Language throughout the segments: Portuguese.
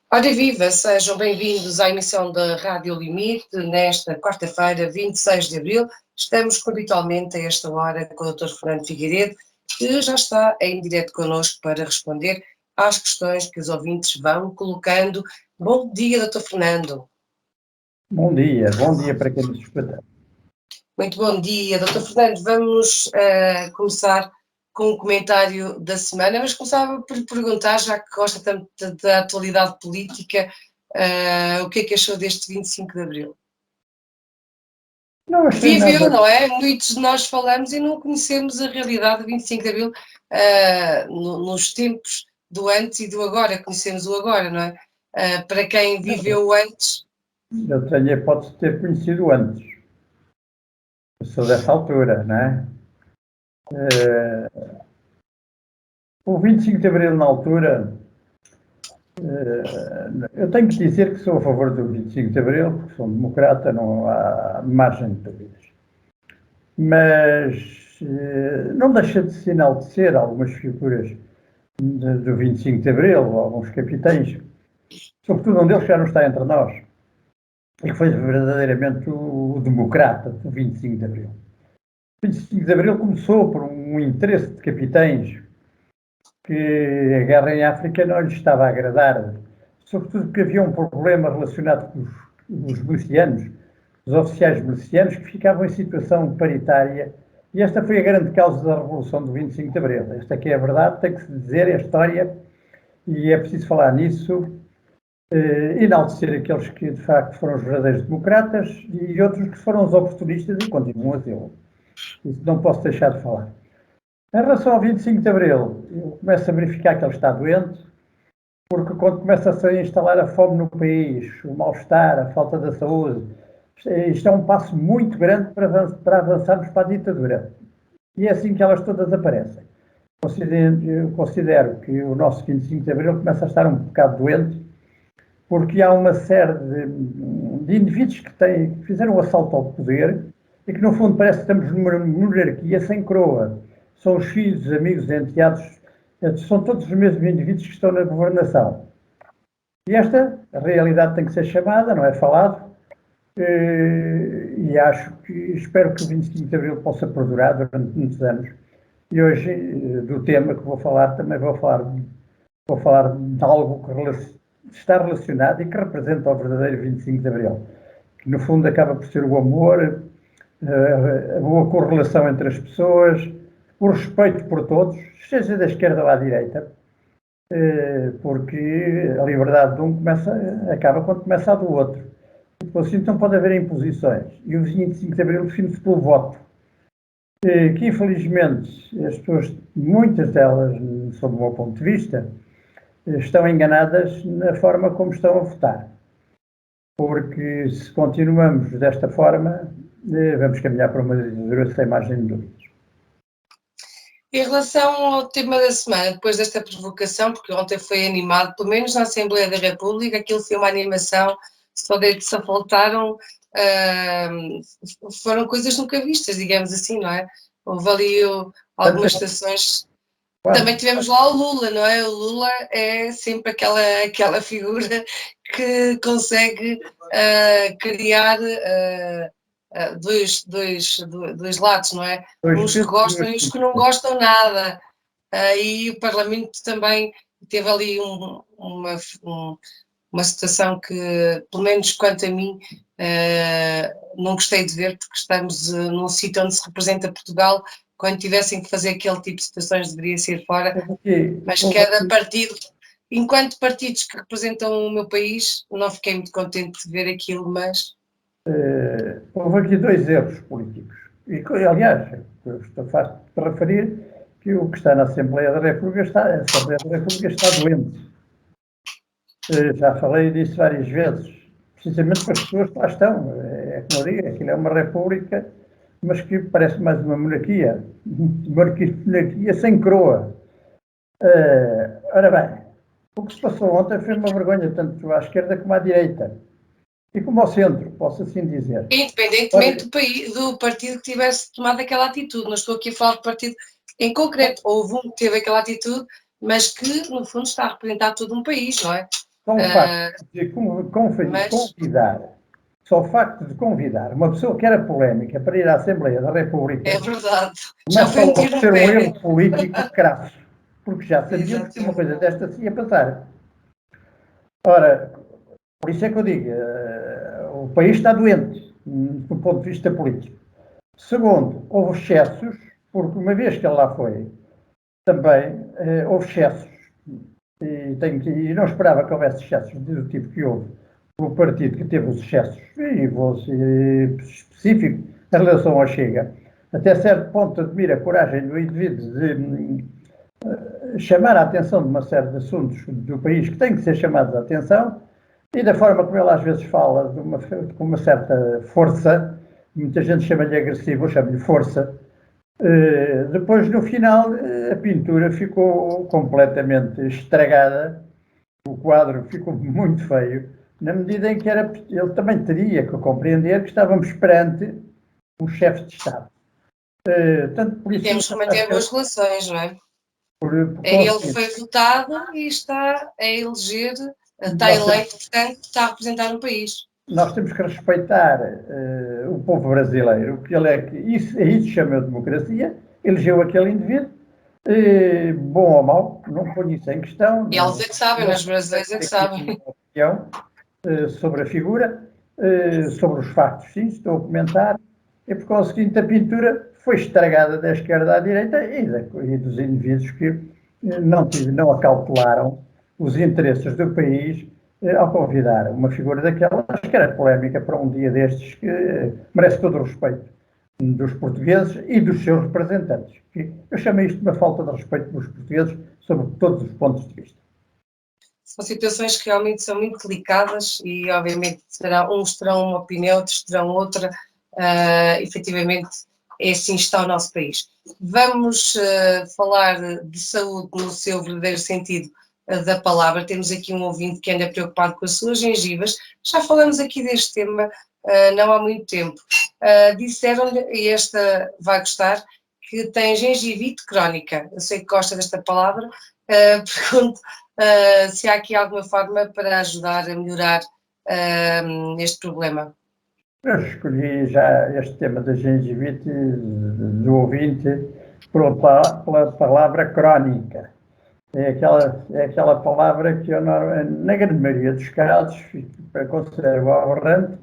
Ora viva, sejam bem-vindos à emissão da Rádio Limite, nesta quarta-feira, 26 de abril. Estamos, como habitualmente, a esta hora com o Dr. Fernando Figueiredo, que já está em direto connosco para responder às questões que os ouvintes vão colocando. Bom dia, Dr. Fernando. Bom dia para quem nos escuta. Muito bom dia, Dr. Fernando. Vamos começar com o comentário da semana, mas começava por perguntar, já que gosta tanto da atualidade política, o que é que achou deste 25 de Abril? Não achei Viveu, nada. não é? Muitos de nós falamos e não conhecemos a realidade do 25 de Abril nos tempos do antes e do agora, conhecemos o agora, não é? Para quem viveu antes. Eu tenho a hipótese de ter conhecido antes. Eu sou dessa altura, não é? O 25 de Abril, na altura, eu tenho que dizer que sou a favor do 25 de Abril, porque sou democrata, não há margem de dúvidas. Mas não deixa de se enaltecer algumas figuras do 25 de Abril, alguns capitães, sobretudo um deles que já não está entre nós, e que foi verdadeiramente o democrata do 25 de Abril. O 25 de Abril começou por um interesse de capitães que a guerra em África não lhes estava a agradar, sobretudo porque havia um problema relacionado com os milicianos, os oficiais milicianos, que ficavam em situação paritária, e esta foi a grande causa da Revolução do 25 de Abril. Esta que é a verdade, tem que se dizer, é a história, e é preciso falar nisso, enaltecer aqueles que de facto foram os verdadeiros democratas e outros que foram os oportunistas e continuam a ser. Isso não posso deixar de falar. Em relação ao 25 de Abril, eu começo a verificar que ele está doente, porque quando começa-se a instalar a fome no país, o mal-estar, a falta da saúde, isto é um passo muito grande para avançarmos para a ditadura. E é assim que elas todas aparecem. Eu considero que o nosso 25 de Abril começa a estar um bocado doente, porque há uma série de indivíduos que fizeram o assalto ao poder e que, no fundo, parece que estamos numa monarquia sem coroa. São os filhos, amigos, enteados, são todos os mesmos indivíduos que estão na governação. E esta, a realidade tem que ser chamada, não é falado, e espero que o 25 de Abril possa perdurar durante muitos anos. E hoje, do tema que vou falar, também vou falar de algo que está relacionado e que representa o verdadeiro 25 de Abril, que no fundo acaba por ser o amor, a boa correlação entre as pessoas, o respeito por todos, seja da esquerda ou à direita, porque a liberdade de um acaba quando começa a do outro. Depois, assim, não pode haver imposições. E o 25 de Abril define-se pelo voto, que infelizmente as pessoas, muitas delas, sob o meu ponto de vista, estão enganadas na forma como estão a votar. Porque se continuamos desta forma, vamos caminhar para uma ditadura sem margem de dúvidas. Em relação ao tema da semana, depois desta provocação, porque ontem foi animado, pelo menos na Assembleia da República, aquilo foi uma animação, se faltaram, foram coisas nunca vistas, digamos assim, não é? Houve ali algumas estações. Claro. Também tivemos lá o Lula, não é? O Lula é sempre aquela figura que consegue criar dois lados, não é? Uns que gostam e os que não gostam nada. E o Parlamento também teve ali uma situação que, pelo menos quanto a mim, não gostei de ver, porque estamos num sítio onde se representa Portugal. Quando tivessem que fazer aquele tipo de situações, deveria ser fora. Mas cada partido, enquanto partidos que representam o meu país, não fiquei muito contente de ver aquilo, mas... houve aqui dois erros políticos. E, aliás, eu estou farto de referir que o que está na Assembleia da República está doente. Já falei disso várias vezes, precisamente para as pessoas que lá estão. É como eu digo, aquilo é uma república, mas que parece mais uma monarquia. Monarquia sem coroa. Ora bem, o que se passou ontem foi uma vergonha, tanto à esquerda como à direita. E como ao centro, posso assim dizer. Independentemente do partido que tivesse tomado aquela atitude. Não estou aqui a falar de partido em concreto. Houve um que teve aquela atitude, mas que, no fundo, está a representar todo um país, não é? Só o facto de convidar, só o facto de convidar uma pessoa que era polémica para ir à Assembleia da República, É verdade. Já foi um tiro ser um erro político crasso, porque já sabiam que uma coisa desta se ia passar. Ora, por isso é que eu digo, o país está doente, do ponto de vista político. Segundo, houve excessos, porque uma vez que ele lá foi, também houve excessos. E não esperava que houvesse excessos do tipo que houve o partido que teve os excessos, e vou ser específico em relação ao Chega. Até certo ponto admiro a coragem do indivíduo de chamar a atenção de uma série de assuntos do país que têm que ser chamados a atenção, e da forma como ele às vezes fala com uma certa força, muita gente chama-lhe agressivo, eu chamo-lhe força. Depois, no final, a pintura ficou completamente estragada, o quadro ficou muito feio, na medida em que ele também teria que compreender que estávamos perante um chefe de Estado. Por isso, temos que manter boas relações, não é? Ele foi votado e está a eleger, está eleito, portanto, está a representar o país. Nós temos que respeitar o povo brasileiro, que ele isso se chama democracia, elegeu aquele indivíduo, bom ou mau, não ponho isso em questão. E eles é que sabem, os brasileiros é que sabem. Sobre a figura, sobre os factos, sim, estou a comentar, e por conseguinte a pintura foi estragada da esquerda à direita e dos indivíduos que não acautelaram os interesses do país ao convidar uma figura daquelas que era polémica para um dia destes, que merece todo o respeito dos portugueses e dos seus representantes. Eu chamo isto de uma falta de respeito dos portugueses sobre todos os pontos de vista. São situações que realmente são muito delicadas e, obviamente, uns terão uma opinião, outros terão outra. Efetivamente, é assim está o nosso país. Vamos falar de saúde no seu verdadeiro sentido da palavra. Temos aqui um ouvinte que anda preocupado com as suas gengivas. Já falamos aqui deste tema não há muito tempo. Disseram-lhe, e esta vai gostar, que tem gengivite crónica. Eu sei que gosta desta palavra. Pergunto se há aqui alguma forma para ajudar a melhorar este problema. Eu escolhi já este tema da gengivite do ouvinte pela palavra crónica. É aquela palavra que eu, na grande maioria dos casos, considero aberrante,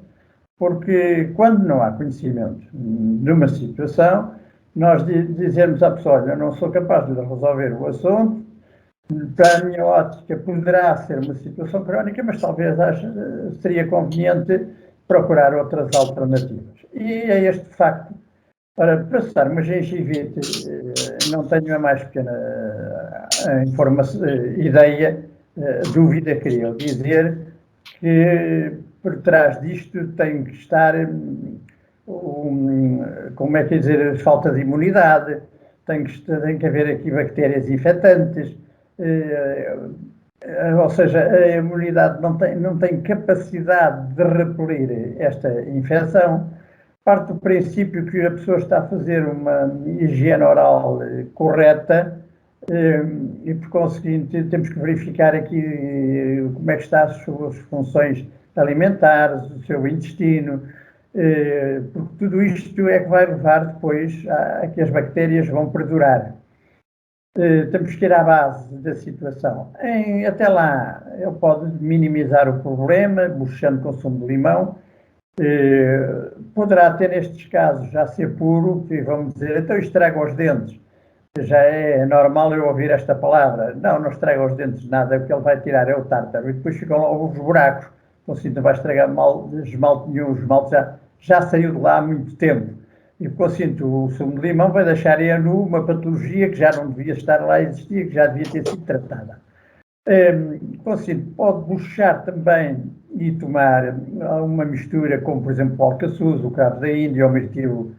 porque quando não há conhecimento de uma situação, nós dizemos à pessoa, olha, eu não sou capaz de resolver o assunto, para a minha ótica poderá ser uma situação crónica, mas talvez seria conveniente procurar outras alternativas. E é este facto. Para passar uma gengivite, não tenho a mais pequena ideia, dúvida, queria eu dizer, que por trás disto tem que estar, como é que dizer, falta de imunidade, tem que haver aqui bactérias infectantes, ou seja, a imunidade não tem capacidade de repelir esta infecção. Parte do princípio que a pessoa está a fazer uma higiene oral correta e, por conseguinte, temos que verificar aqui como é que estão as suas funções alimentares, o seu intestino, porque tudo isto é que vai levar depois a que as bactérias vão perdurar. Temos que ir à base da situação. Até lá, ele pode minimizar o problema, buscando consumo de limão. Poderá ter nestes casos já ser puro, e vamos dizer, então estraga os dentes. Já é normal eu ouvir esta palavra. Não estraga os dentes nada, o que ele vai tirar é o tártaro, e depois ficam logo os buracos. Então, assim, não vai estragar esmalte nenhum, o esmalte já saiu de lá há muito tempo. E, por consinto, o sumo de limão vai deixar em nu uma patologia que já não devia estar lá a existir, que já devia ter sido tratada. Consinto, pode buchar também e tomar uma mistura, como por exemplo o alcaçuz, o cravo da Índia, o mirtilo,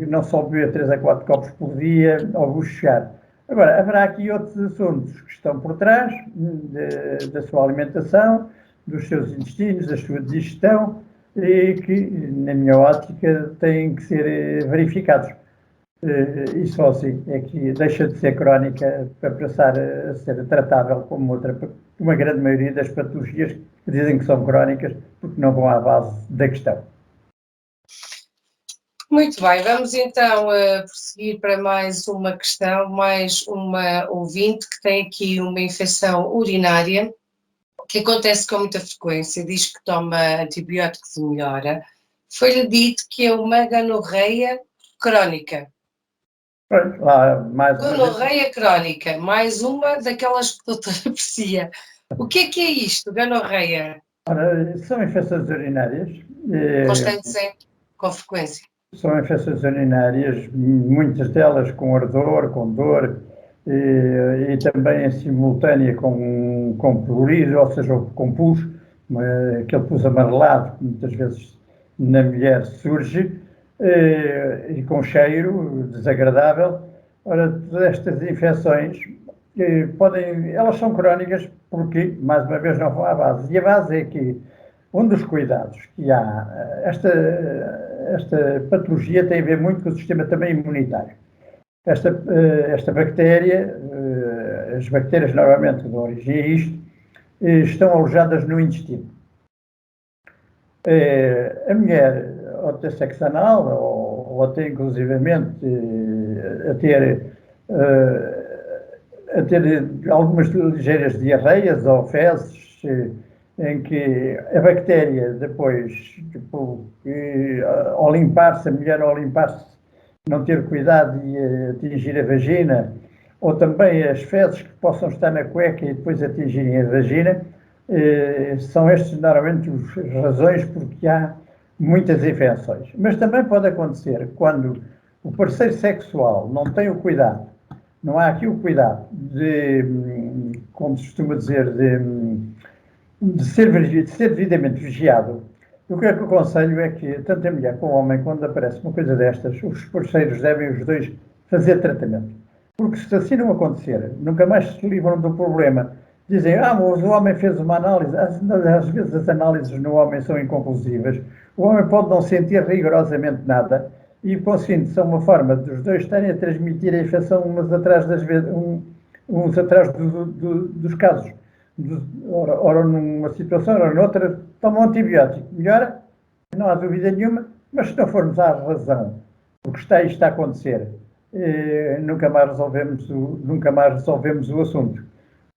não só beber 3 a 4 copos por dia, ou buchar. Agora, haverá aqui outros assuntos que estão por trás da sua alimentação, dos seus intestinos, da sua digestão, e que, na minha ótica, têm que ser verificados. E só assim é que deixa de ser crónica para passar a ser tratável como uma grande maioria das patologias que dizem que são crónicas porque não vão à base da questão. Muito bem, vamos então prosseguir para mais uma questão, mais uma ouvinte que tem aqui uma infecção urinária, que acontece com muita frequência, diz que toma antibióticos e melhora. Foi-lhe dito que é uma gonorreia crónica. Pronto, lá, mais uma vez. Gonorreia crónica, mais uma daquelas que o doutor aprecia. O que é isto, gonorreia? Ora, são infecções urinárias. Constante sempre, com frequência. São infecções urinárias, muitas delas com ardor, com dor, e também em simultânea com prurido, ou seja, com pus, aquele pus amarelado que muitas vezes na mulher surge, e com cheiro desagradável. Ora, todas estas infecções elas são crónicas porque, mais uma vez, não vão à base. E a base é que um dos cuidados que há, esta patologia tem a ver muito com o sistema também imunitário. Esta bactéria, as bactérias normalmente de origem a isto, estão alojadas no intestino. A mulher, ou tem sexo anal, ou até inclusivamente a ter algumas ligeiras diarreias ou fezes, em que a bactéria depois, ao limpar-se, a mulher ao limpar-se, não ter cuidado e atingir a vagina, ou também as fezes que possam estar na cueca e depois atingirem a vagina, são estas normalmente as razões porque há muitas infecções. Mas também pode acontecer quando o parceiro sexual não tem o cuidado, não há aqui o cuidado de, como se costuma dizer, de ser devidamente vigiado. O que eu aconselho é que, tanto a mulher como o homem, quando aparece uma coisa destas, os parceiros devem os dois fazer tratamento. Porque se assim não acontecer, nunca mais se livram do problema. Dizem, mas o homem fez uma análise. Às vezes as análises no homem são inconclusivas. O homem pode não sentir rigorosamente nada e, conseguinte, são uma forma dos dois estarem a transmitir a infecção uns atrás dos casos. Ora numa situação, ora noutra, toma um antibiótico. Melhora? Não há dúvida nenhuma, mas se não formos à razão do que está a acontecer, nunca mais resolvemos o assunto.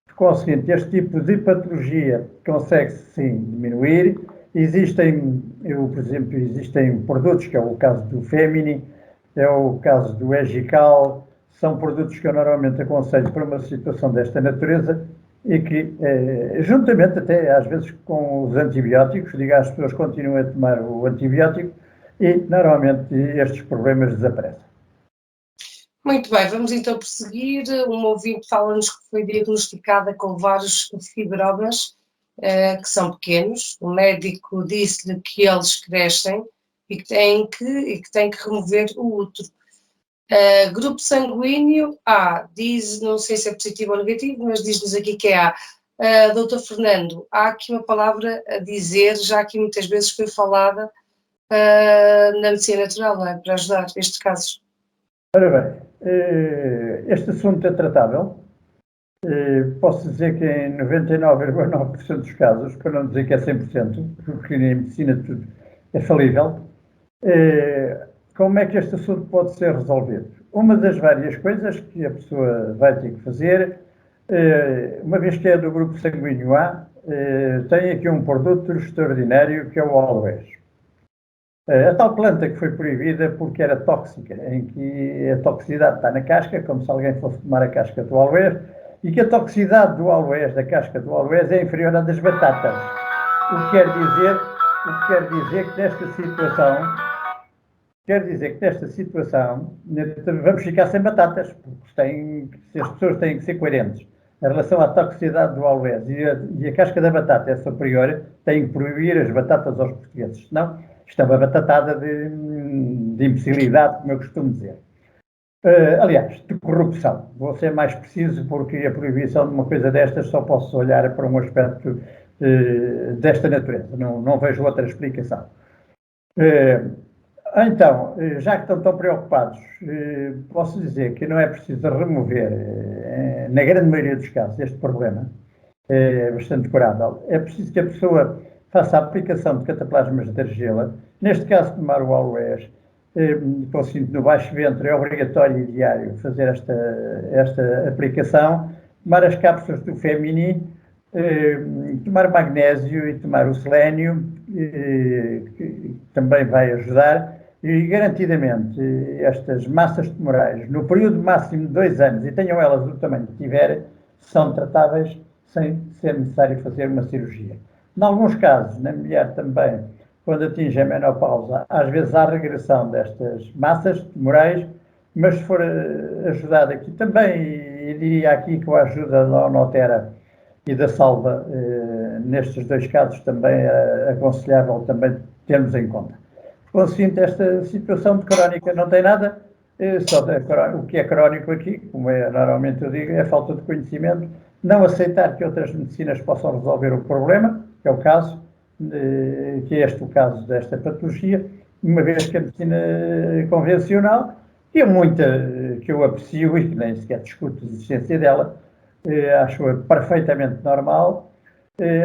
Por conseguinte, este tipo de patologia consegue-se sim diminuir. Por exemplo, existem produtos, que é o caso do Femini, é o caso do Egical, são produtos que eu normalmente aconselho para uma situação desta natureza e que, juntamente até às vezes com os antibióticos, digo às pessoas continuem a tomar o antibiótico e normalmente estes problemas desaparecem. Muito bem, vamos então prosseguir. Um ouvinte fala-nos que foi diagnosticada com vários fibromas, que são pequenos. O médico disse-lhe que eles crescem e que tem que remover o útero. Grupo sanguíneo A, diz, não sei se é positivo ou negativo, mas diz-nos aqui que é A. Doutor Fernando, há aqui uma palavra a dizer, já que muitas vezes foi falada na medicina natural, não é? Para ajudar estes casos. Ora bem, este assunto é tratável. Posso dizer que em 99,9% dos casos, para não dizer que é 100%, porque na medicina tudo é falível, como é que este assunto pode ser resolvido? Uma das várias coisas que a pessoa vai ter que fazer, uma vez que é do grupo sanguíneo A, tem aqui um produto extraordinário que é o aloés. A tal planta que foi proibida porque era tóxica, em que a toxicidade está na casca, como se alguém fosse tomar a casca do aloés, e que a toxicidade do aloés, da casca do aloés, é inferior à das batatas. O que quer dizer que nesta situação, vamos ficar sem batatas, porque as pessoas têm que ser coerentes. Em relação à toxicidade do aloés e a casca da batata é superior, têm que proibir as batatas aos portugueses, senão isto é uma batatada de imbecilidade, como eu costumo dizer. Aliás, de corrupção. Vou ser mais preciso porque a proibição de uma coisa destas só posso olhar para um aspecto desta natureza. Não vejo outra explicação. Então, já que estão tão preocupados, posso dizer que não é preciso remover, na grande maioria dos casos, este problema, é bastante curável. É preciso que a pessoa faça a aplicação de cataplasmas de argila, neste caso tomar o aloés, com cinto no baixo ventre, é obrigatório e diário fazer esta aplicação, tomar as cápsulas do Femini, tomar magnésio e tomar o selénio, que também vai ajudar, e garantidamente estas massas tumorais, no período máximo de 2 anos, e tenham elas o tamanho que tiverem, são tratáveis sem ser necessário fazer uma cirurgia. Em alguns casos, na mulher também, quando atinge a menopausa, às vezes há regressão destas massas tumorais, mas se for ajudada aqui também, e diria aqui com a ajuda da Onotera e da Salva, nestes 2 casos também é aconselhável também termos em conta. Consciente esta situação de crónica não tem nada, só o que é crónico aqui, como normalmente eu digo, é a falta de conhecimento, não aceitar que outras medicinas possam resolver o problema, que é o caso, que é este o caso desta patologia, uma vez que a medicina convencional, que é muita que eu aprecio e que nem sequer discuto a existência dela, acho-a perfeitamente normal.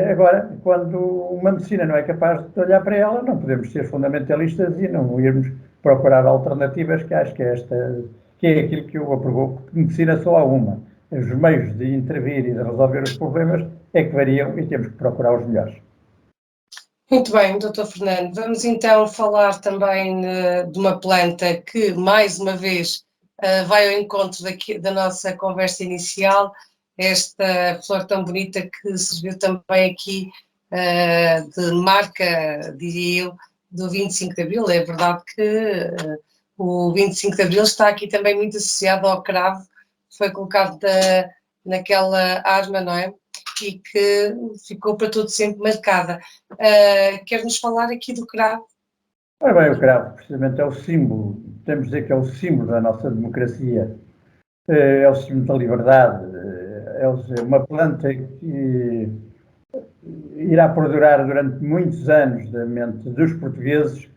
Agora, quando uma medicina não é capaz de olhar para ela, não podemos ser fundamentalistas e não irmos procurar alternativas, que acho que é aquilo que eu aprovo, porque medicina só há uma. Os meios de intervir e de resolver os problemas é que variam e temos que procurar os melhores. Muito bem, Dr. Fernando. Vamos então falar também de uma planta que, mais uma vez, vai ao encontro da nossa conversa inicial, esta flor tão bonita que serviu também aqui de marca, diria eu, do 25 de Abril. É verdade que o 25 de Abril está aqui também muito associado ao cravo, que foi colocado naquela arma, não é? E que ficou para todo sempre marcada. Quer-nos falar aqui do cravo? Ora bem, o cravo precisamente é o símbolo, temos de dizer que é o símbolo da nossa democracia, é o símbolo da liberdade, é uma planta que irá perdurar durante muitos anos da mente dos portugueses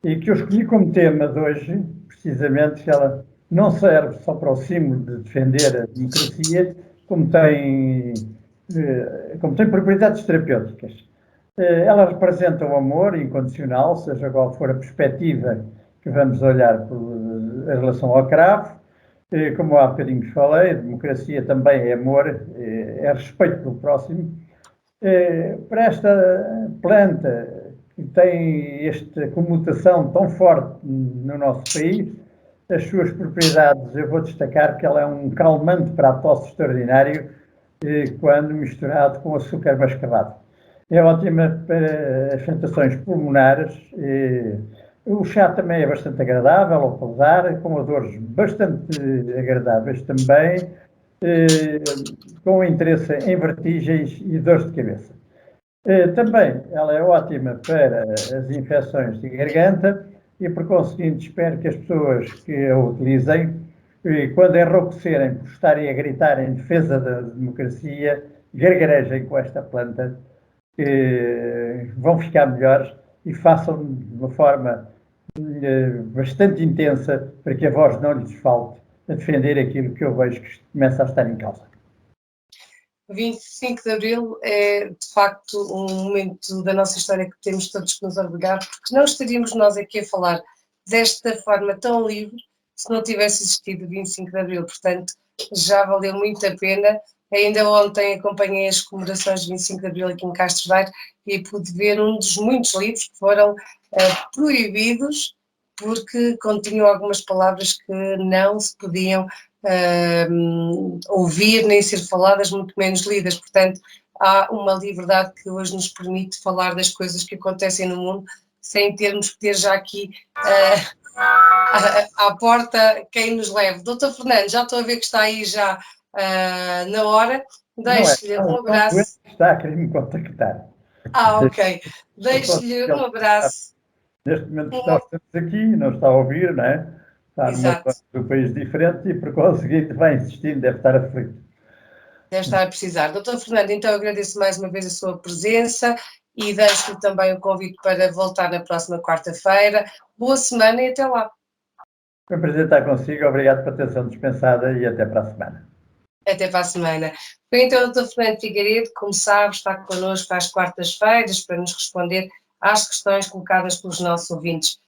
e que eu escolhi como tema de hoje, precisamente, que ela não serve só para o símbolo de defender a democracia, como tem propriedades terapêuticas. Ela representa o amor incondicional, seja qual for a perspectiva que vamos olhar em relação ao cravo. Como há bocadinho falei, a democracia também é amor, é respeito pelo próximo. Para esta planta que tem esta comutação tão forte no nosso país, as suas propriedades eu vou destacar que ela é um calmante para a tosse extraordinário quando misturado com açúcar mascavado. É ótima para afetações pulmonares. O chá também é bastante agradável ao paladar, com odores bastante agradáveis também, com interesse em vertigens e dores de cabeça. Também ela é ótima para as infecções de garganta e, por conseguinte, espero que as pessoas que a utilizem, quando enrouquecerem por estarem a gritar em defesa da democracia, gargarejem com esta planta, vão ficar melhores e façam de uma forma bastante intensa para que a voz não lhes falte a defender aquilo que eu vejo que começa a estar em causa. O 25 de Abril é, de facto, um momento da nossa história que temos todos que nos orgulhar, porque não estaríamos nós aqui a falar desta forma tão livre se não tivesse existido o 25 de Abril. Portanto, já valeu muito a pena. Ainda ontem acompanhei as comemorações de 25 de Abril aqui em Castro Daire e pude ver um dos muitos livros que foram proibidos porque continham algumas palavras que não se podiam ouvir nem ser faladas, muito menos lidas. Portanto, há uma liberdade que hoje nos permite falar das coisas que acontecem no mundo sem termos que ter já aqui à porta quem nos leve. Doutor Fernando, já estou a ver que está aí já na hora. Deixo-lhe um abraço. Está a querer me contactar. Ok. Deixo-lhe um abraço. Neste momento nós estamos aqui, não está a ouvir, não é? Está numa parte do país diferente e, por conseguinte, vai insistindo, deve estar aflito. Deve estar a precisar. Doutor Fernando, então agradeço mais uma vez a sua presença e deixo-lhe também o convite para voltar na próxima quarta-feira. Boa semana e até lá. Foi um prazer estar consigo, obrigado pela atenção dispensada e até para a semana. Até para a semana. Foi então o Dr. Fernando Figueiredo, como sabe, está connosco às quartas-feiras para nos responder às questões colocadas pelos nossos ouvintes.